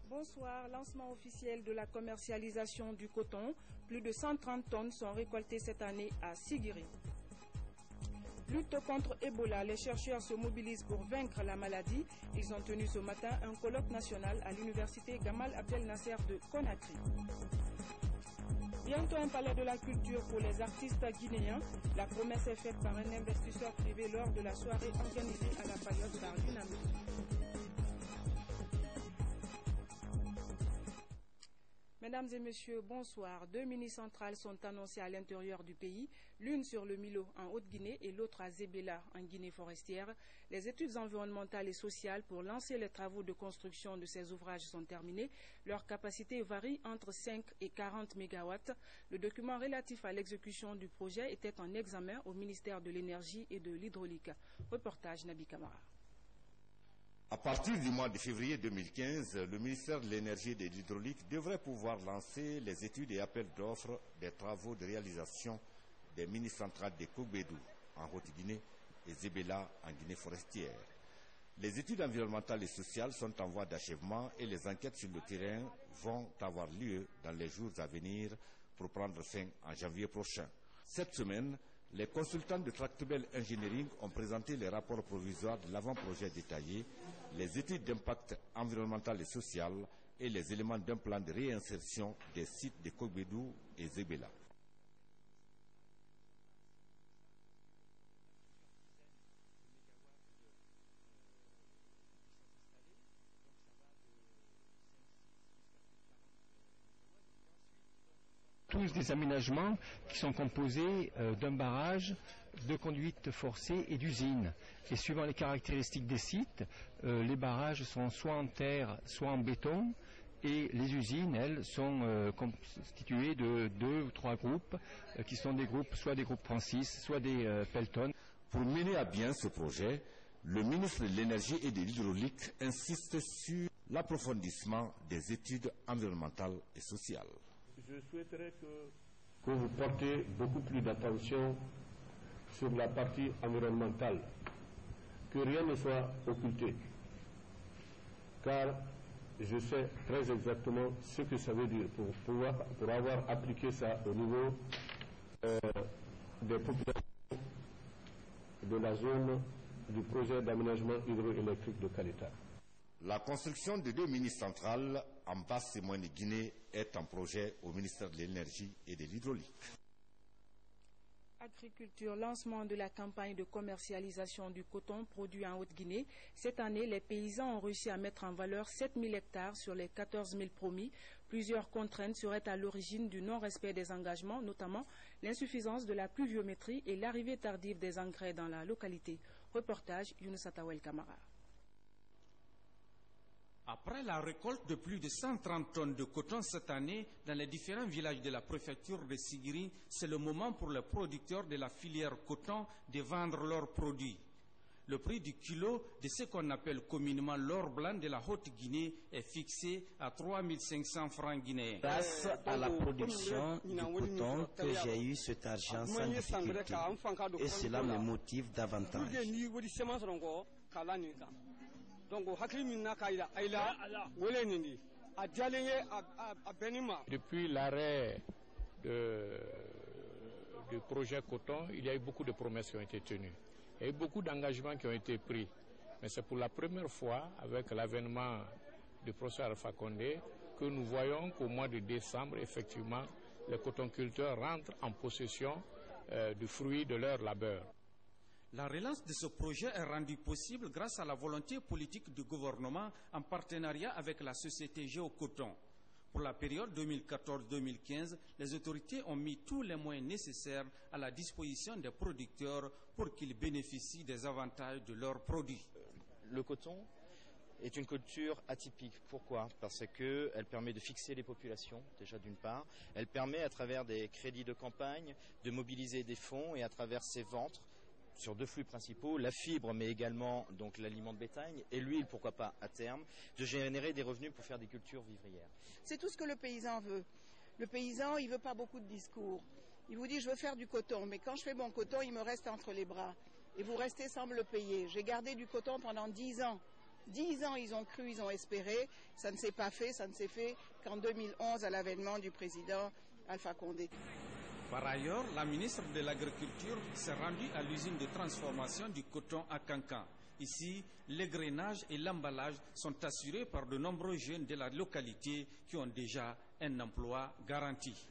Bonsoir, lancement officiel de la commercialisation du coton. Plus de 130 tonnes sont récoltées cette année à Sigiri. Lutte contre Ebola, les chercheurs se mobilisent pour vaincre la maladie. Ils ont tenu ce matin un colloque national à l'université Gamal Abdel Nasser de Conakry. Bientôt un palais de la culture pour les artistes guinéens. La promesse est faite par un investisseur privé lors de la soirée organisée à la période par l'UNAMI. Mesdames et messieurs, bonsoir. 2 mini-centrales sont annoncées à l'intérieur du pays, l'une sur le Milo en Haute-Guinée et l'autre à Zébéla en Guinée forestière. Les études environnementales et sociales pour lancer les travaux de construction de ces ouvrages sont terminées. Leur capacité varie entre 5 et 40 mégawatts. Le document relatif à l'exécution du projet était en examen au ministère de l'Énergie et de l'Hydraulique. Reportage Nabi Kamara. À partir du mois de février 2015, le ministère de l'Énergie et de l'Hydraulique devrait pouvoir lancer les études et appels d'offres des travaux de réalisation des mini-centrales de Kogbédou en Haute-Guinée et Zébéla en Guinée forestière. Les études environnementales et sociales sont en voie d'achèvement et les enquêtes sur le terrain vont avoir lieu dans les jours à venir pour prendre fin en janvier prochain. Cette semaine, les consultants de Tractebel Engineering ont présenté les rapports provisoires de l'avant-projet détaillé, les études d'impact environnemental et social et les éléments d'un plan de réinsertion des sites de Kogbédou et Zébéla. Tous des aménagements qui sont composés d'un barrage, de conduites forcées et d'usines. Et suivant les caractéristiques des sites, les barrages sont soit en terre, soit en béton. Et les usines, elles, sont constituées de 2 ou 3 groupes, qui sont des groupes, soit des groupes Francis, soit des Pelton. Pour mener à bien ce projet, le ministre de l'Énergie et de l'Hydraulique insiste sur l'approfondissement des études environnementales et sociales. Je souhaiterais que vous portez beaucoup plus d'attention sur la partie environnementale, que rien ne soit occulté, car je sais très exactement ce que ça veut dire pour avoir appliqué ça au niveau des populations de la zone du projet d'aménagement hydroélectrique de Kaleta. La construction de 2 mini-centrales en Basse-Moyenne-Guinée est en projet au ministère de l'Énergie et de l'Hydraulique. Agriculture, lancement de la campagne de commercialisation du coton produit en Haute-Guinée. Cette année, les paysans ont réussi à mettre en valeur 7 000 hectares sur les 14 000 promis. Plusieurs contraintes seraient à l'origine du non-respect des engagements, notamment l'insuffisance de la pluviométrie et l'arrivée tardive des engrais dans la localité. Reportage Younous Atawel Kamara. Après la récolte de plus de 130 tonnes de coton cette année dans les différents villages de la préfecture de Sigiri, c'est le moment pour les producteurs de la filière coton de vendre leurs produits. Le prix du kilo de ce qu'on appelle communément l'or blanc de la Haute-Guinée est fixé à 3 500 francs guinéens. Grâce à la production du coton que j'ai eu cet argent sans difficulté et cela me motive davantage. Depuis l'arrêt du projet coton, il y a eu beaucoup de promesses qui ont été tenues. Il y a eu beaucoup d'engagements qui ont été pris. Mais c'est pour la première fois, avec l'avènement du professeur Alpha Condé, que nous voyons qu'au mois de décembre, effectivement, les cotonculteurs rentrent en possession du fruit de leur labeur. La relance de ce projet est rendue possible grâce à la volonté politique du gouvernement en partenariat avec la société Géocoton. Pour la période 2014-2015, les autorités ont mis tous les moyens nécessaires à la disposition des producteurs pour qu'ils bénéficient des avantages de leurs produits. Le coton est une culture atypique. Pourquoi? Parce qu'elle permet de fixer les populations, déjà d'une part. Elle permet, à travers des crédits de campagne, de mobiliser des fonds et à travers ces ventes, sur 2 flux principaux, la fibre mais également donc l'aliment de bétail et l'huile, pourquoi pas à terme, de générer des revenus pour faire des cultures vivrières. C'est tout ce que le paysan veut. Le paysan, il ne veut pas beaucoup de discours. Il vous dit, je veux faire du coton, mais quand je fais mon coton, il me reste entre les bras. Et vous restez sans me le payer. J'ai gardé du coton pendant 10 ans. 10 ans, ils ont cru, ils ont espéré. Ça ne s'est pas fait, ça ne s'est fait qu'en 2011, à l'avènement du président Alpha Condé. Par ailleurs, la ministre de l'Agriculture s'est rendue à l'usine de transformation du coton à Kankan. Ici, l'égrainage et l'emballage sont assurés par de nombreux jeunes de la localité qui ont déjà un emploi garanti.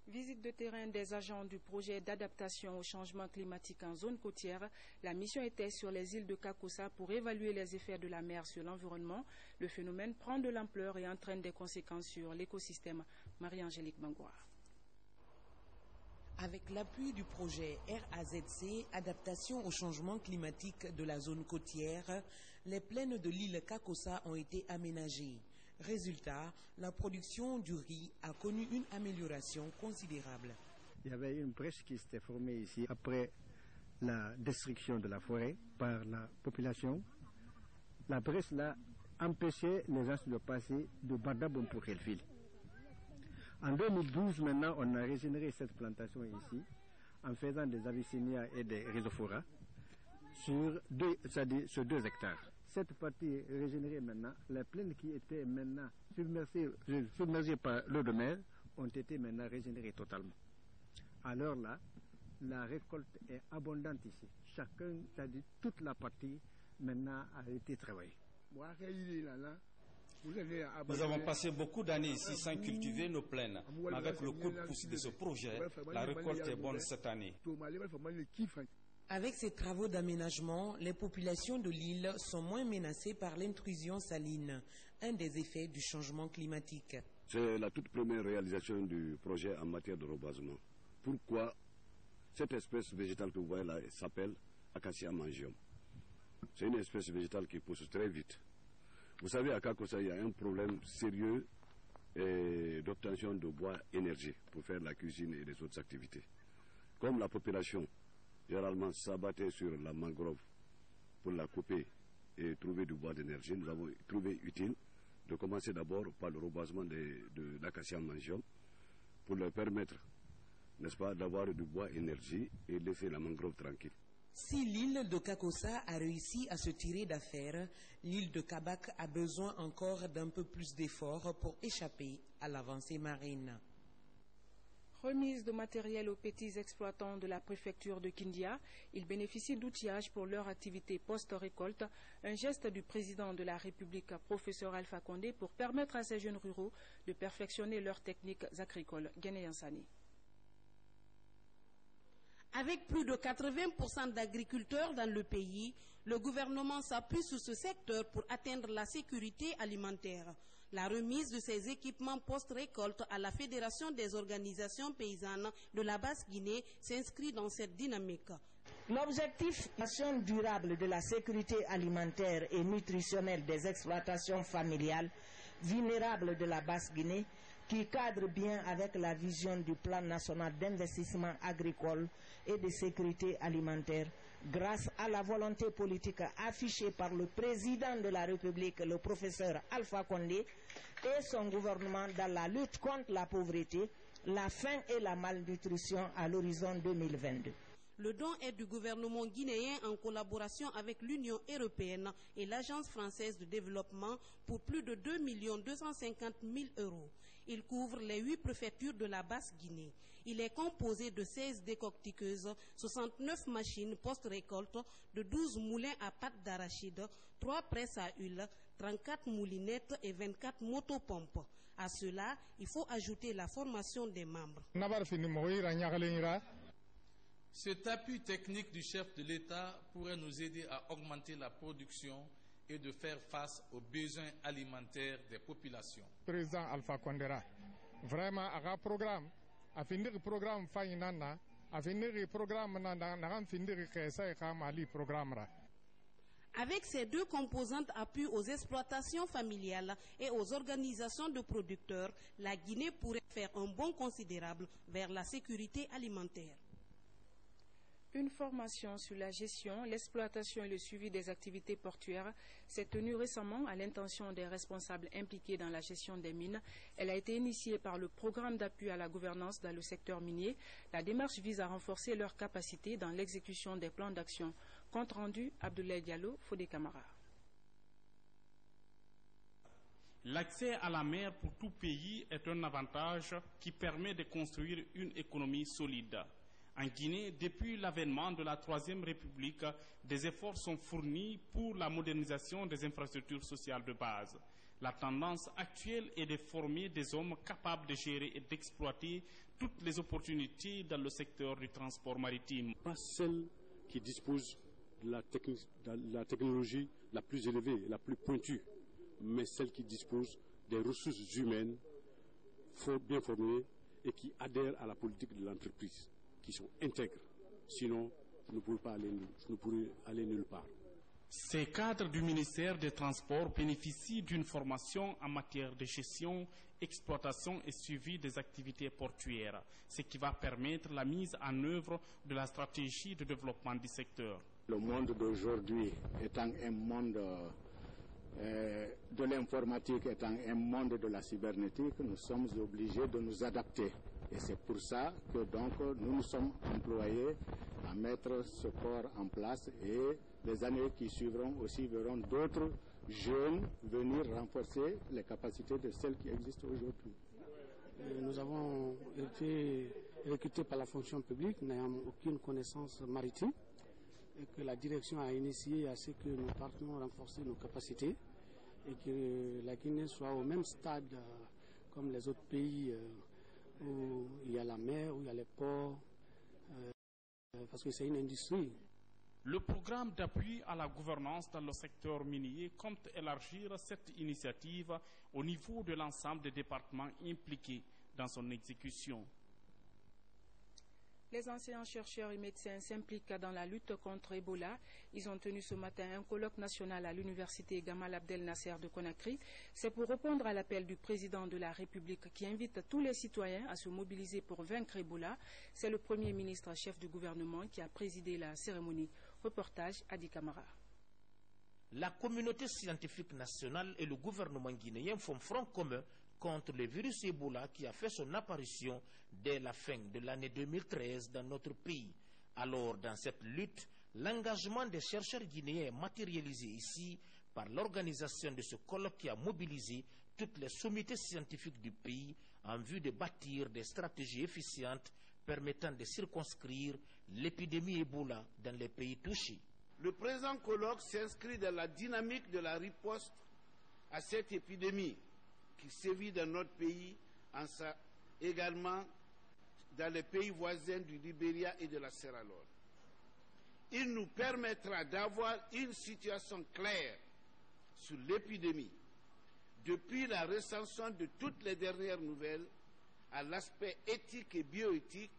Visite de terrain des agents du projet d'adaptation au changement climatique en zone côtière. La mission était sur les îles de Kakossa pour évaluer les effets de la mer sur l'environnement. Le phénomène prend de l'ampleur et entraîne des conséquences sur l'écosystème. Marie-Angélique Bangoire. Avec l'appui du projet RAZC, adaptation au changement climatique de la zone côtière, les plaines de l'île Kakossa ont été aménagées. Résultat, la production du riz a connu une amélioration considérable. Il y avait une brèche qui s'était formée ici après la destruction de la forêt par la population. La brèche là empêchait les gens de passer de Bardabon pour Elfil. En 2012, maintenant, on a régénéré cette plantation ici en faisant des avicennias et des rhizophora sur 2 hectares. Cette partie régénérée maintenant, les plaines qui étaient maintenant submergées par l'eau de mer ont été maintenant régénérées totalement. Alors là, la récolte est abondante ici. Chacun, c'est-à-dire toute la partie maintenant a été travaillée. Nous avons passé beaucoup d'années ici sans cultiver nos plaines. Mais avec le coup de pouce de ce projet, la récolte est bonne cette année. Avec ces travaux d'aménagement, les populations de l'île sont moins menacées par l'intrusion saline, un des effets du changement climatique. C'est la toute première réalisation du projet en matière de reboisement. Pourquoi cette espèce végétale que vous voyez là s'appelle Acacia mangium? C'est une espèce végétale qui pousse très vite. Vous savez, à Kakossa, il y a un problème sérieux d'obtention de bois énergie pour faire la cuisine et les autres activités. Comme la population généralement s'abattait sur la mangrove pour la couper et trouver du bois d'énergie, nous avons trouvé utile de commencer d'abord par le reboisement de l'acacia mangium pour leur permettre, n'est-ce pas, d'avoir du bois énergie et laisser la mangrove tranquille. Si l'île de Kakossa a réussi à se tirer d'affaire, l'île de Kabak a besoin encore d'un peu plus d'efforts pour échapper à l'avancée marine. Remise de matériel aux petits exploitants de la préfecture de Kindia. Ils bénéficient d'outillage pour leur activité post-récolte. Un geste du président de la République, professeur Alpha Condé, pour permettre à ces jeunes ruraux de perfectionner leurs techniques agricoles. Guéné Yansani. Avec plus de 80% d'agriculteurs dans le pays, le gouvernement s'appuie sur ce secteur pour atteindre la sécurité alimentaire. La remise de ces équipements post-récolte à la Fédération des organisations paysannes de la Basse-Guinée s'inscrit dans cette dynamique. L'objectif durable de la sécurité alimentaire et nutritionnelle des exploitations familiales vulnérables de la Basse-Guinée, qui cadre bien avec la vision du plan national d'investissement agricole et de sécurité alimentaire, grâce à la volonté politique affichée par le président de la République, le professeur Alpha Condé, et son gouvernement dans la lutte contre la pauvreté, la faim et la malnutrition à l'horizon 2022. Le don est du gouvernement guinéen en collaboration avec l'Union européenne et l'Agence française de développement pour plus de 2 250 000 €. Il couvre les 8 préfectures de la Basse-Guinée. Il est composé de 16 décortiqueuses, 69 machines post-récolte, de 12 moulins à pâte d'arachide, 3 presses à huile, 34 moulinettes et 24 motopompes. À cela, il faut ajouter la formation des membres. Cet appui technique du chef de l'État pourrait nous aider à augmenter la production et de faire face aux besoins alimentaires des populations. Président Alpha Condera, vraiment, un programme, à finir le programme Fainana, à finir le programme programme. Avec ces 2 composantes appui aux exploitations familiales et aux organisations de producteurs, la Guinée pourrait faire un bond considérable vers la sécurité alimentaire. Une formation sur la gestion, l'exploitation et le suivi des activités portuaires s'est tenue récemment à l'intention des responsables impliqués dans la gestion des mines. Elle a été initiée par le programme d'appui à la gouvernance dans le secteur minier. La démarche vise à renforcer leurs capacités dans l'exécution des plans d'action. Compte rendu, Abdoulaye Diallo, Fodé Camara. L'accès à la mer pour tout pays est un avantage qui permet de construire une économie solide. En Guinée, depuis l'avènement de la Troisième République, des efforts sont fournis pour la modernisation des infrastructures sociales de base. La tendance actuelle est de former des hommes capables de gérer et d'exploiter toutes les opportunités dans le secteur du transport maritime. Pas celle qui dispose de la technologie la plus élevée, la plus pointue, mais celle qui dispose des ressources humaines bien formées et qui adhèrent à la politique de l'entreprise, qui sont intègres. Sinon, je ne pourrais aller nulle part. Ces cadres du ministère des Transports bénéficient d'une formation en matière de gestion, exploitation et suivi des activités portuaires, ce qui va permettre la mise en œuvre de la stratégie de développement du secteur. Le monde d'aujourd'hui étant un monde de l'informatique, étant un monde de la cybernétique, nous sommes obligés de nous adapter. Et c'est pour ça que donc nous nous sommes employés à mettre ce corps en place, et les années qui suivront aussi verront d'autres jeunes venir renforcer les capacités de celles qui existent aujourd'hui. Nous avons été recrutés par la fonction publique, n'ayant aucune connaissance maritime, et que la direction a initié à ce que nous partions renforcer nos capacités et que la Guinée soit au même stade comme les autres pays où il y a la mer, où il y a les ports, parce que c'est une industrie. Le programme d'appui à la gouvernance dans le secteur minier compte élargir cette initiative au niveau de l'ensemble des départements impliqués dans son exécution. Les anciens chercheurs et médecins s'impliquent dans la lutte contre Ebola. Ils ont tenu ce matin un colloque national à l'université Gamal Abdel Nasser de Conakry. C'est pour répondre à l'appel du président de la République qui invite tous les citoyens à se mobiliser pour vaincre Ebola. C'est le Premier ministre chef du gouvernement qui a présidé la cérémonie. Reportage Adi Camara. La communauté scientifique nationale et le gouvernement guinéen font front commun contre le virus Ebola qui a fait son apparition dès la fin de l'année 2013 dans notre pays. Alors, dans cette lutte, l'engagement des chercheurs guinéens est matérialisé ici par l'organisation de ce colloque qui a mobilisé toutes les sommités scientifiques du pays en vue de bâtir des stratégies efficientes permettant de circonscrire l'épidémie Ebola dans les pays touchés. Le présent colloque s'inscrit dans la dynamique de la riposte à cette épidémie qui sévit dans notre pays, également dans les pays voisins du Libéria et de la Sierra Leone. Il nous permettra d'avoir une situation claire sur l'épidémie, depuis la recension de toutes les dernières nouvelles à l'aspect éthique et bioéthique,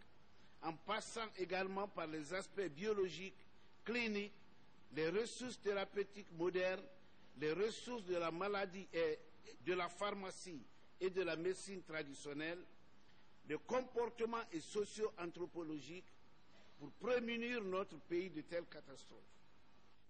en passant également par les aspects biologiques, cliniques, les ressources thérapeutiques modernes, les ressources de la maladie et de la pharmacie et de la médecine traditionnelle, le comportement et socio-anthropologique pour prémunir notre pays de telles catastrophes.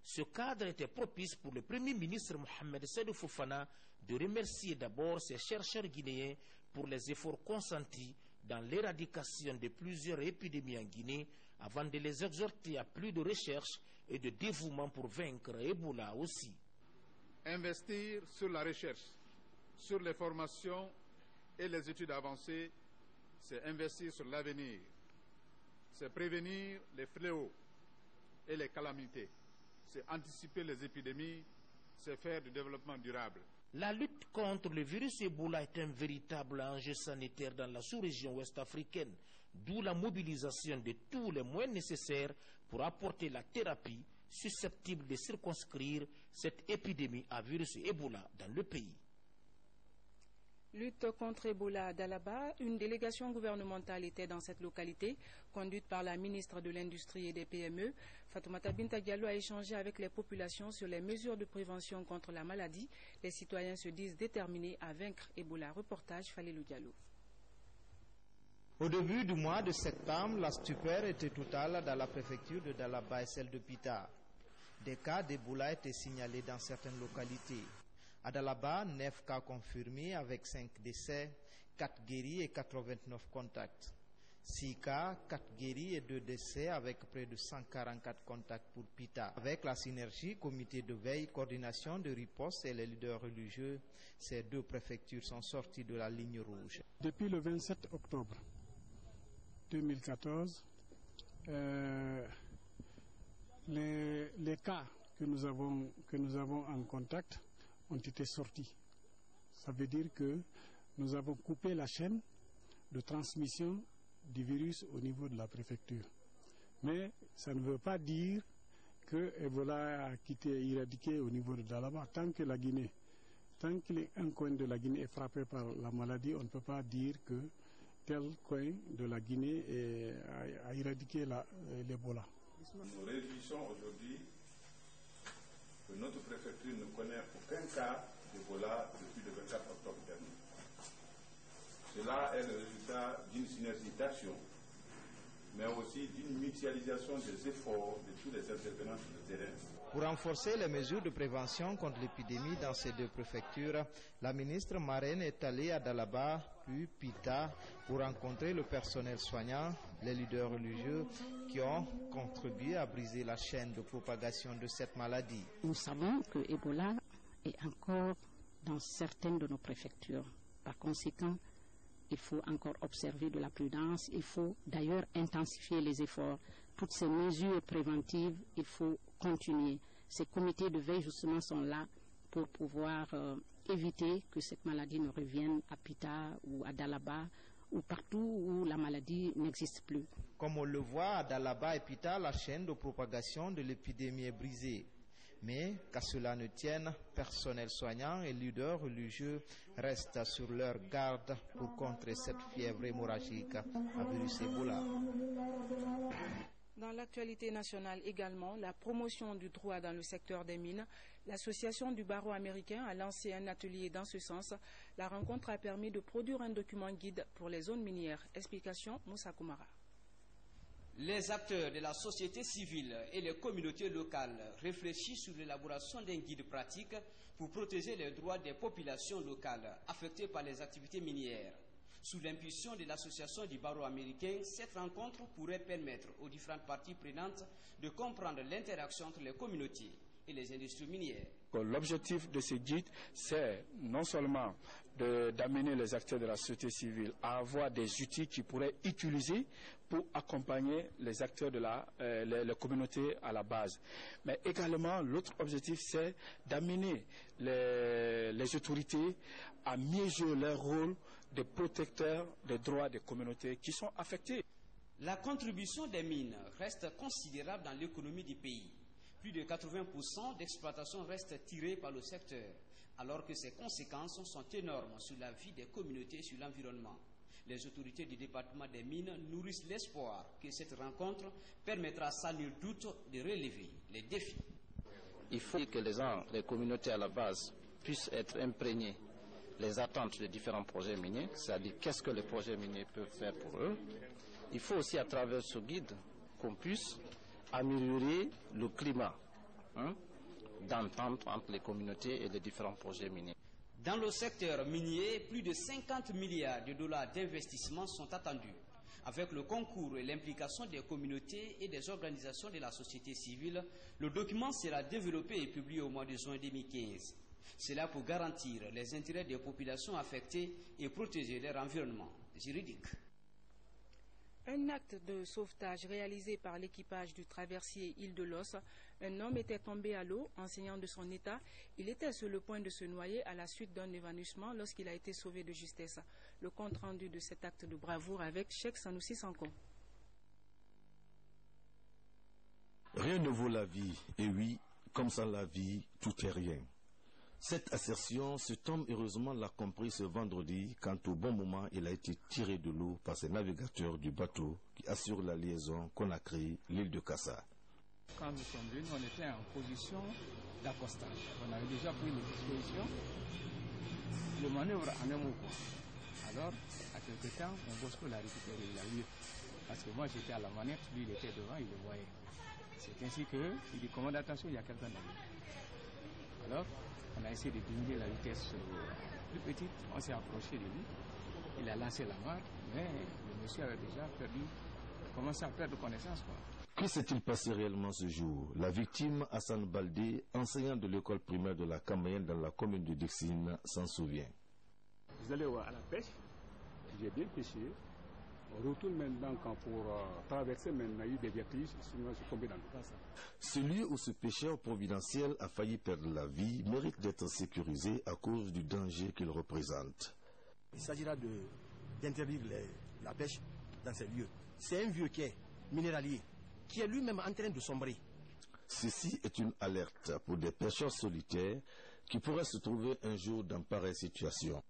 Ce cadre était propice pour le Premier ministre Mohamed Sédou Fofana de remercier d'abord ses chercheurs guinéens pour les efforts consentis dans l'éradication de plusieurs épidémies en Guinée, avant de les exhorter à plus de recherche et de dévouement pour vaincre Ebola aussi. Investir sur la recherche, sur les formations et les études avancées, c'est investir sur l'avenir, c'est prévenir les fléaux et les calamités, c'est anticiper les épidémies, c'est faire du développement durable. La lutte contre le virus Ebola est un véritable enjeu sanitaire dans la sous-région ouest-africaine, d'où la mobilisation de tous les moyens nécessaires pour apporter la thérapie susceptible de circonscrire cette épidémie à virus Ebola dans le pays. Lutte contre Ebola à Dalaba, une délégation gouvernementale était dans cette localité, conduite par la ministre de l'Industrie et des PME. Fatoumata Binta Diallo a échangé avec les populations sur les mesures de prévention contre la maladie. Les citoyens se disent déterminés à vaincre Ebola. Reportage Falilou Diallo. Au début du mois de septembre, la stupeur était totale dans la préfecture de Dalaba et celle de Pita. Des cas d'Ebola étaient signalés dans certaines localités. À Dalaba, 9 cas confirmés avec 5 décès, 4 guéris et 89 contacts. 6 cas, 4 guéris et 2 décès avec près de 144 contacts pour Pita. Avec la synergie, comité de veille, coordination de riposte et les leaders religieux, ces 2 préfectures sont sorties de la ligne rouge. Depuis le 27 octobre 2014, les cas que nous avons en contact ont été sortis. Ça veut dire que nous avons coupé la chaîne de transmission du virus au niveau de la préfecture. Mais ça ne veut pas dire que Ebola a été éradiqué au niveau de Dalaba. Tant que un coin de la Guinée est frappé par la maladie, on ne peut pas dire que tel coin de la Guinée a éradiqué l'Ebola. Nous réjouissons aujourd'hui que notre préfecture ne connaît aucun cas d'Ebola depuis le 24 octobre dernier. Cela est le résultat d'une synergie d'action, mais aussi d'une mutualisation des efforts de tous les intervenants sur le terrain. Pour renforcer les mesures de prévention contre l'épidémie dans ces 2 préfectures, la ministre marraine est allée à Dalaba, puis Pita, pour rencontrer le personnel soignant, les leaders religieux qui ont contribué à briser la chaîne de propagation de cette maladie. Nous savons que Ebola est encore dans certaines de nos préfectures. Par conséquent, il faut encore observer de la prudence. Il faut d'ailleurs intensifier les efforts. Toutes ces mesures préventives, il faut continuer. Ces comités de veille, justement, sont là pour pouvoir éviter que cette maladie ne revienne à Pita ou à Dalaba ou partout où la maladie n'existe plus. Comme on le voit à Dalaba et Pita, la chaîne de propagation de l'épidémie est brisée. Mais qu'à cela ne tienne, personnel soignant et leaders religieux restent sur leur garde pour contrer cette fièvre hémorragique à virus Ebola. Dans l'actualité nationale également, la promotion du droit dans le secteur des mines, l'association du barreau américain a lancé un atelier dans ce sens. La rencontre a permis de produire un document guide pour les zones minières. Explication Moussa Koumara. Les acteurs de la société civile et les communautés locales réfléchissent sur l'élaboration d'un guide pratique pour protéger les droits des populations locales affectées par les activités minières. Sous l'impulsion de l'association du barreau américain, cette rencontre pourrait permettre aux différentes parties prenantes de comprendre l'interaction entre les communautés et les industries minières. L'objectif de ce guide, c'est non seulement d'amener les acteurs de la société civile à avoir des outils qu'ils pourraient utiliser pour accompagner les acteurs de les communautés à la base. Mais également, l'autre objectif, c'est d'amener les autorités à mieux jouer leur rôle de protecteurs des droits des communautés qui sont affectées. La contribution des mines reste considérable dans l'économie du pays. Plus de 80% d'exploitation restent tirées par le secteur, alors que ses conséquences sont énormes sur la vie des communautés et sur l'environnement. Les autorités du département des mines nourrissent l'espoir que cette rencontre permettra sans nul doute de relever les défis. Il faut que les communautés à la base puissent être imprégnées les attentes des différents projets miniers, c'est-à-dire qu'est-ce que les projets miniers peuvent faire pour eux. Il faut aussi à travers ce guide qu'on puisse améliorer le climat d'entente entre les communautés et les différents projets miniers. Dans le secteur minier, plus de 50 milliards de dollars d'investissement sont attendus. Avec le concours et l'implication des communautés et des organisations de la société civile, le document sera développé et publié au mois de juin 2015. C'est là pour garantir les intérêts des populations affectées et protéger leur environnement juridique. Un acte de sauvetage réalisé par l'équipage du traversier Île de Los. Un homme était tombé à l'eau, enseignant de son état. Il était sur le point de se noyer à la suite d'un évanouissement lorsqu'il a été sauvé de justesse. Le compte rendu de cet acte de bravoure avec Cheikh Sanoussi Sanko. Rien ne vaut la vie, et oui, comme sans la vie, tout est rien. Cette assertion, cet homme heureusement l'a compris ce vendredi quand au bon moment il a été tiré de l'eau par ses navigateurs du bateau qui assure la liaison Conakry-l'île de Kassa. Quand nous sommes venus, on était en position d'accostage. On avait déjà pris les dispositions. Le manœuvre en un mot. Alors, à quelque temps, mon Bosco l'a récupéré, il l'a eu. Parce que moi, j'étais à la manette, lui, il était devant, il le voyait. C'est ainsi qu'il dit, commande, attention, il y a quelqu'un derrière. Alors, on a essayé de diminuer la vitesse plus petite, on s'est approché de lui. Il a lancé la marque, mais le monsieur avait déjà commencé à perdre connaissance, quoi. Que s'est-il passé réellement ce jour? La victime, Hassan Baldé, enseignant de l'école primaire de la Camayenne dans la commune de Dixine, s'en souvient. Vous allez à la pêche, j'ai bien pêché. On retourne maintenant quand pour traverser, maintenant il y a eu des vertiges, sinon je suis tombé dans le cas. Ce lieu où ce pêcheur providentiel a failli perdre la vie mérite d'être sécurisé à cause du danger qu'il représente. Il s'agira d'interdire la pêche dans ces lieux. C'est un vieux quai minéralier qui est lui-même en train de sombrer. Ceci est une alerte pour des pêcheurs solitaires qui pourraient se trouver un jour dans pareille situation.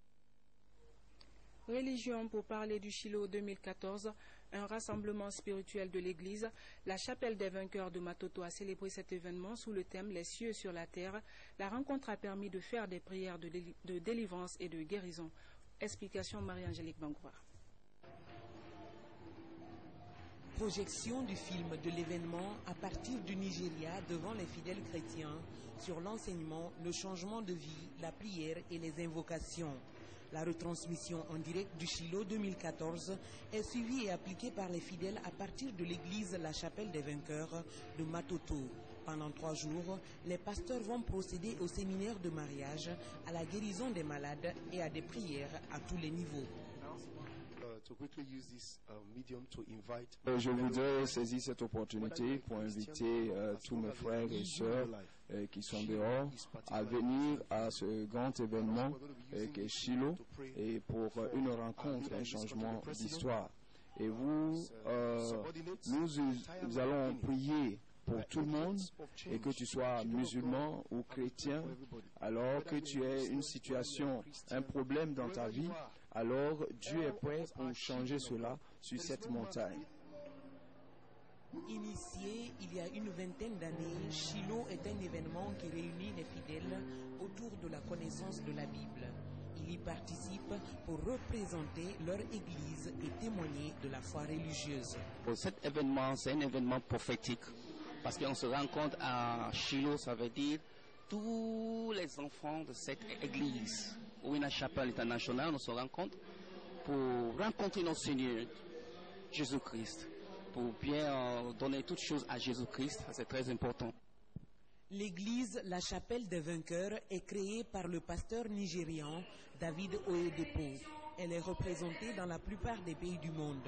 Religion pour parler du Chilo 2014, un rassemblement spirituel de l'Église. La chapelle des vainqueurs de Matoto a célébré cet événement sous le thème « Les cieux sur la terre ». La rencontre a permis de faire des prières de délivrance et de guérison. Explication Marie-Angélique Bangoura. Projection du film de l'événement à partir du Nigeria devant les fidèles chrétiens sur l'enseignement, le changement de vie, la prière et les invocations. La retransmission en direct du Chilo 2014 est suivie et appliquée par les fidèles à partir de l'église La Chapelle des Vainqueurs de Matoto. Pendant 3 jours, les pasteurs vont procéder au séminaire de mariage, à la guérison des malades et à des prières à tous les niveaux. Je voudrais saisir cette opportunité pour inviter tous mes frères et sœurs qui sont dehors à venir à ce grand événement qui est Chilo et pour une rencontre, un changement d'histoire. Et nous allons prier pour tout le monde, et que tu sois musulman ou chrétien, alors que tu aies une situation, un problème dans ta vie, alors Dieu est prêt pour changer cela sur cette montagne. Initié il y a une vingtaine d'années, Chilo est un événement qui réunit les fidèles autour de la connaissance de la Bible. Ils y participent pour représenter leur église et témoigner de la foi religieuse. Cet événement, c'est un événement prophétique. Parce qu'on se rencontre à Chilo, ça veut dire tous les enfants de cette église, ou une chapelle internationale, on se rencontre pour rencontrer notre Seigneur Jésus-Christ, pour bien donner toutes choses à Jésus-Christ, c'est très important. L'église La Chapelle des Vainqueurs est créée par le pasteur nigérian David Oyedepo. Elle est représentée dans la plupart des pays du monde.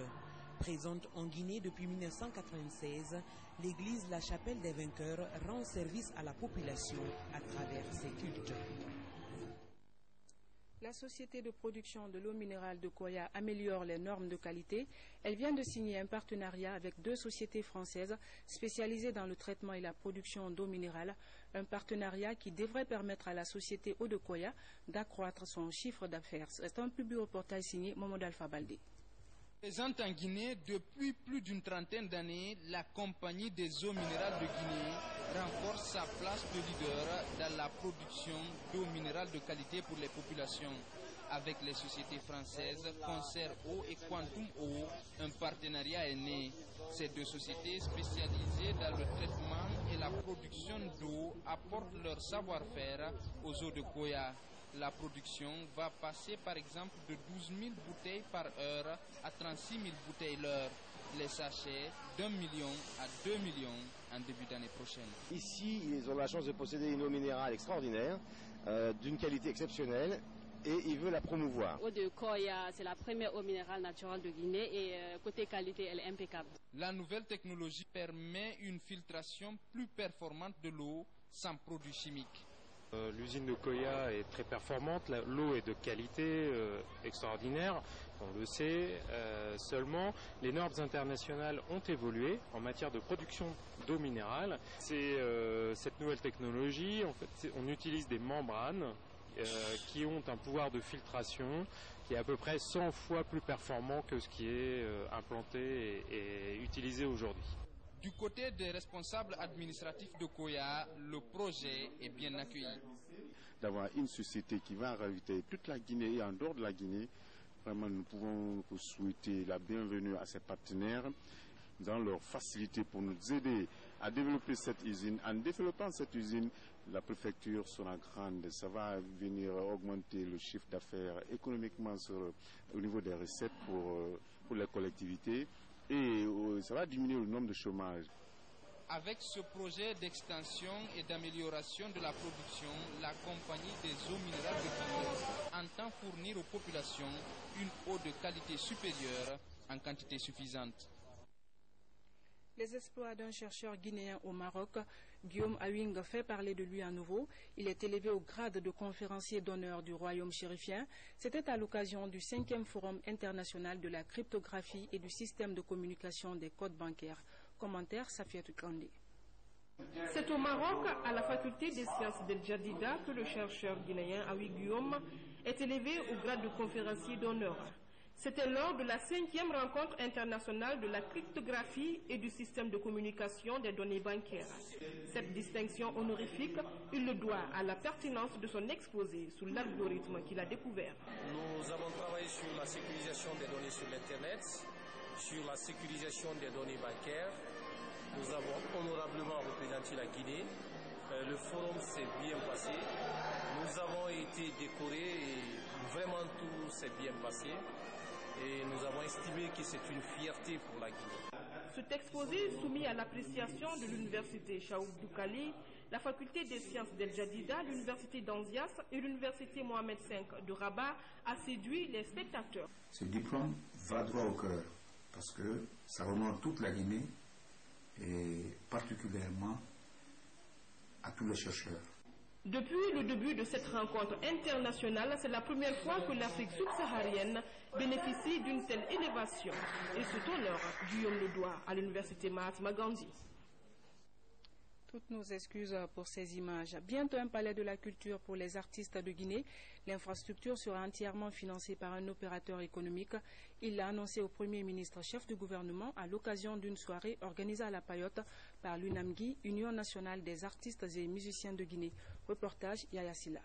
Présente en Guinée depuis 1996, l'église La Chapelle des Vainqueurs rend service à la population à travers ses cultes. La société de production de l'eau minérale de Koya améliore les normes de qualité. Elle vient de signer un partenariat avec 2 sociétés françaises spécialisées dans le traitement et la production d'eau minérale. Un partenariat qui devrait permettre à la société Eau de Koya d'accroître son chiffre d'affaires. C'est un public reportage signé Mohamed Alpha Baldé. Présente en Guinée depuis plus d'une trentaine d'années, la compagnie des eaux minérales de Guinée renforce sa place de leader dans la production d'eau minérale de qualité pour les populations. Avec les sociétés françaises Concert Eau et Quantum Eau, un partenariat est né. Ces 2 sociétés spécialisées dans le traitement et la production d'eau apportent leur savoir-faire aux eaux de Koya. La production va passer par exemple de 12 000 bouteilles par heure à 36 000 bouteilles l'heure. Les sachets d'1 million à 2 millions en début d'année prochaine. Ici, ils ont la chance de posséder une eau minérale extraordinaire, d'une qualité exceptionnelle, et ils veulent la promouvoir. Eau de Koya, c'est la première eau minérale naturelle de Guinée et côté qualité, elle est impeccable. La nouvelle technologie permet une filtration plus performante de l'eau sans produits chimiques. L'usine de Koya est très performante, l'eau est de qualité extraordinaire, on le sait. Seulement, les normes internationales ont évolué en matière de production d'eau minérale. C'est cette nouvelle technologie, en fait, on utilise des membranes qui ont un pouvoir de filtration qui est à peu près 100 fois plus performant que ce qui est implanté et utilisé aujourd'hui. Du côté des responsables administratifs de Koya, le projet est bien accueilli. D'avoir une société qui va ravitailler toute la Guinée et en dehors de la Guinée Vraiment, nous pouvons vous souhaiter la bienvenue à ces partenaires dans leur facilité pour nous aider à développer cette usine. En développant cette usine, la préfecture sera grande. Ça va venir augmenter le chiffre d'affaires économiquement au niveau des recettes pour les collectivités et ça va diminuer le nombre de chômage. Avec ce projet d'extension et d'amélioration de la production, la compagnie des eaux minérales de Guinée entend fournir aux populations une eau de qualité supérieure en quantité suffisante. Les exploits d'un chercheur guinéen au Maroc, Guillaume Awing, fait parler de lui à nouveau. Il est élevé au grade de conférencier d'honneur du royaume chérifien. C'était à l'occasion du 5e Forum international de la cryptographie et du système de communication des codes bancaires. Commentaire Safiatou Kandé. C'est au Maroc, à la faculté des sciences de Djadida, que le chercheur guinéen Awi Guillaume est élevé au grade de conférencier d'honneur. C'était lors de la 5e rencontre internationale de la cryptographie et du système de communication des données bancaires. Cette distinction honorifique, il le doit à la pertinence de son exposé sur l'algorithme qu'il a découvert. Nous avons travaillé sur la sécurisation des données sur l'Internet, sur la sécurisation des données bancaires. Nous avons honorablement représenté la Guinée. Le forum s'est bien passé. Nous avons été décorés et vraiment tout s'est bien passé. Et nous avons estimé que c'est une fierté pour la Guinée. Cet exposé soumis à l'appréciation de l'université Chaoub Doukali, la faculté des sciences d'El Jadida, l'université d'Anzias et l'université Mohamed V de Rabat a séduit les spectateurs. Ce diplôme va droit au cœur parce que ça honore toute la Guinée et particulièrement à tous les chercheurs. Depuis le début de cette rencontre internationale, c'est la première fois que l'Afrique subsaharienne bénéficie d'une telle élévation. Et cet honneur, Guillaume le doit à l'université Mahatma Gandhi. Toutes nos excuses pour ces images. Bientôt un palais de la culture pour les artistes de Guinée. L'infrastructure sera entièrement financée par un opérateur économique. Il l'a annoncé au Premier ministre chef du gouvernement à l'occasion d'une soirée organisée à La Payotte par l'UNAMGI, Union nationale des artistes et musiciens de Guinée. Reportage Yaya Silla.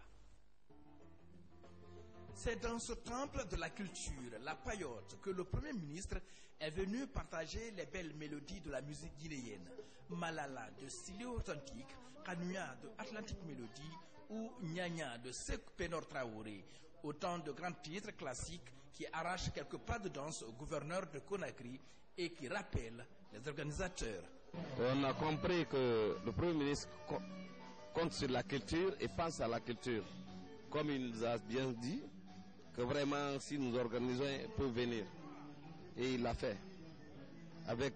C'est dans ce temple de la culture, La Payotte, que le Premier ministre est venu partager les belles mélodies de la musique guinéenne. Malala de Style Authentique, Kanouya de Atlantic Melody ou Nyanya de Sekou Penor Traoré. Autant de grands titres classiques qui arrachent quelques pas de danse au gouverneur de Conakry et qui rappellent les organisateurs. On a compris que le Premier ministre compte sur la culture et pense à la culture. Comme il nous a bien dit, que vraiment si nous organisons, il peut venir. Et il l'a fait. Avec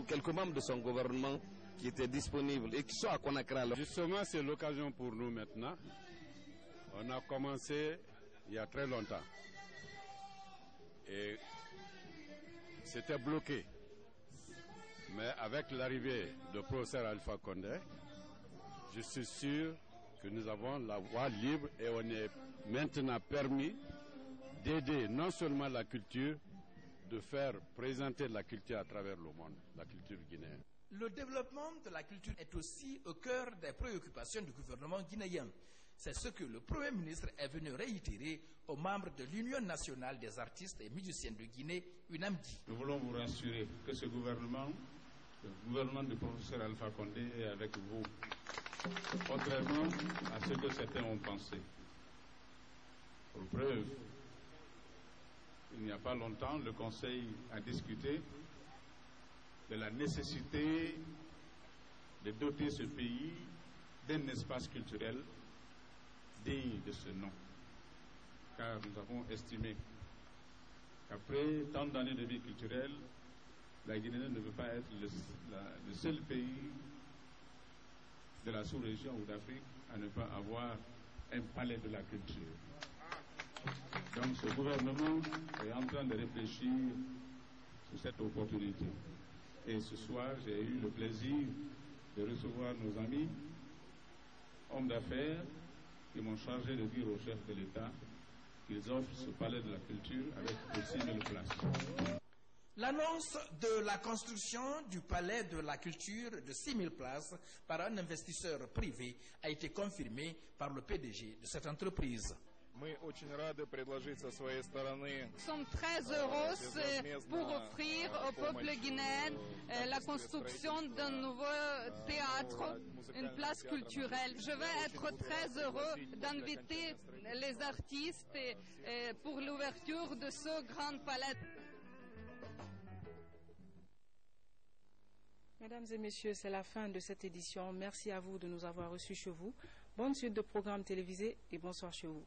quelques membres de son gouvernement qui étaient disponibles et qui sont à Conakry. Justement, c'est l'occasion pour nous maintenant. On a commencé il y a très longtemps. Et c'était bloqué. Mais avec l'arrivée du professeur Alpha Condé, je suis sûr que nous avons la voie libre et on est maintenant permis d'aider non seulement la culture, de faire présenter la culture à travers le monde, la culture guinéenne. Le développement de la culture est aussi au cœur des préoccupations du gouvernement guinéen. C'est ce que le Premier ministre est venu réitérer aux membres de l'Union nationale des artistes et musiciens de Guinée, UNAMGI. Nous voulons vous rassurer que ce gouvernement, le gouvernement du professeur Alpha Condé, est avec vous. Contrairement à ce que certains ont pensé. Pour preuve, il n'y a pas longtemps, le Conseil a discuté de la nécessité de doter ce pays d'un espace culturel digne de ce nom. Car nous avons estimé qu'après tant d'années de vie culturelle, la Guinée ne peut pas être le seul pays de la sous-région ou d'Afrique à ne pas avoir un palais de la culture. Donc ce gouvernement est en train de réfléchir sur cette opportunité. Et ce soir, j'ai eu le plaisir de recevoir nos amis, hommes d'affaires, qui m'ont chargé de dire au chef de l'État qu'ils offrent ce palais de la culture avec aussi 6 000 places. L'annonce de la construction du palais de la culture de 6 000 places par un investisseur privé a été confirmée par le PDG de cette entreprise. Nous sommes très heureux pour offrir au peuple guinéen la construction d'un nouveau théâtre, une place culturelle. Je vais être très heureux d'inviter les artistes pour l'ouverture de ce grand palais. Mesdames et messieurs, c'est la fin de cette édition. Merci à vous de nous avoir reçus chez vous. Bonne suite de programmes télévisés et bonsoir chez vous.